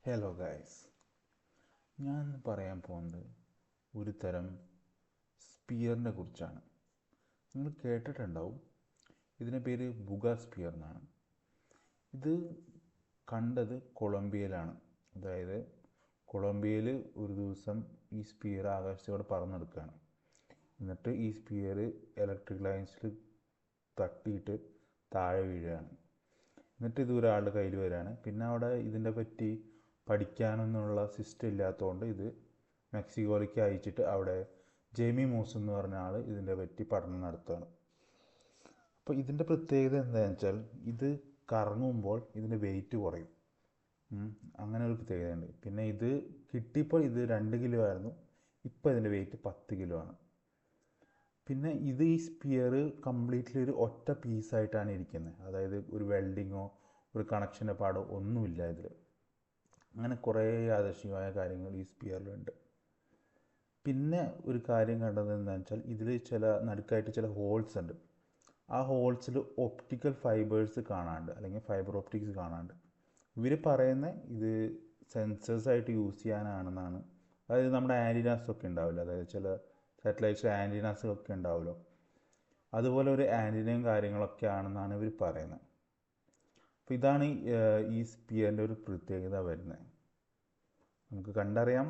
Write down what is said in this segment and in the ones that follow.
Hello guys, ഞാൻ പറയാൻ പോകുന്നത് ഒരു തരം സ്പിയറിനെ കുറിച്ചാണ്. നിങ്ങൾ കേട്ടിട്ടുണ്ടാവും, ഇതിൻ്റെ പേര് ബുഗ സ്പിയർ എന്നാണ്. ഇത് കണ്ടത് കൊളംബിയയിലാണ്. അതായത് കൊളംബിയയിൽ ഒരു ദിവസം ഈ സ്പിയർ ആകാശത്തോടെ പറന്നെടുക്കുകയാണ്. എന്നിട്ട് ഈ സ്പിയർ ഇലക്ട്രിക് ലൈൻസിൽ തട്ടിയിട്ട് താഴെ വീഴുകയാണ്. എന്നിട്ട് ഇത് ഒരാളുടെ കയ്യിൽ വരികയാണ്. പിന്നെ അവിടെ ഇതിനെ പറ്റി പഠിക്കാനൊന്നുള്ള സിസ്റ്റം ഇല്ലാത്തതുകൊണ്ട് ഇത് മെക്സിക്കോയിലേക്ക് അയച്ചിട്ട് അവിടെ ജെമി മൂസ് എന്ന് പറഞ്ഞ ആൾ ഇതിനെ പറ്റി പഠനം നടത്തുകയാണ്. അപ്പോൾ ഇതിൻ്റെ പ്രത്യേകത എന്താണെന്ന് വെച്ചാൽ ഇത് കറങ്ങുമ്പോൾ ഇതിൻ്റെ വെയിറ്റ് കുറയും. അങ്ങനെ ഒരു പ്രത്യേകതയുണ്ട്. പിന്നെ ഇത് കിട്ടിയപ്പോൾ ഇത് 2 കിലോ ആയിരുന്നു, ഇപ്പോൾ ഇതിൻ്റെ വെയിറ്റ് 10 കിലോ ആണ്. പിന്നെ ഇത് ഈ സ്പിയർ കംപ്ലീറ്റ്ലി ഒരു ഒറ്റ പീസായിട്ടാണ് ഇരിക്കുന്നത്. അതായത് ഒരു വെൽഡിങ്ങോ ഒരു കണക്ഷൻ്റെ പാടോ ഒന്നുമില്ല ഇതിൽ. അങ്ങനെ കുറേ യാദൃശ്ചികമായ കാര്യങ്ങൾ ഈ സ്പിയറിലുണ്ട്. പിന്നെ ഒരു കാര്യം കണ്ടത് എന്താണെന്ന് വെച്ചാൽ ഇതിൽ നടുക്കായിട്ട് ചില ഹോൾസ് ഉണ്ട്. ആ ഹോൾസിൽ ഒപ്റ്റിക്കൽ ഫൈബേഴ്സ് കാണാണ്ട്, അല്ലെങ്കിൽ ഫൈബർ ഒപ്റ്റിക്സ് കാണാണ്ട്. ഇവർ പറയുന്ന ഇത് സെൻസേഴ്സായിട്ട് യൂസ് ചെയ്യാനാണെന്നാണ്. അതായത് നമ്മുടെ ആൻറ്റിനാസൊക്കെ ഉണ്ടാവില്ല, അതായത് ചില സാറ്റലൈറ്റ്സ് ആൻറ്റിനാസൊക്കെ ഉണ്ടാവുമല്ലോ, അതുപോലെ ഒരു ആൻറ്റിനയും കാര്യങ്ങളൊക്കെ ആണെന്നാണ് ഇവർ പറയുന്നത്. അപ്പോൾ ഇതാണ് ഈ സ്പിയറിൻ്റെ ഒരു പ്രത്യേകത വരുന്നത്. നമുക്ക് കണ്ടറിയാം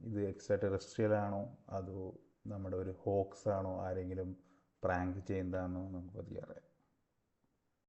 ഇത് എക്സ്ട്രാ ടെറസ്ട്രിയൽ ആണോ അതോ നമ്മുടെ ഒരു ഹോക്സ് ആണോ, ആരെങ്കിലും പ്രാങ്ക് ചെയ്യുന്നതാണോ നമുക്ക് അറിയാം.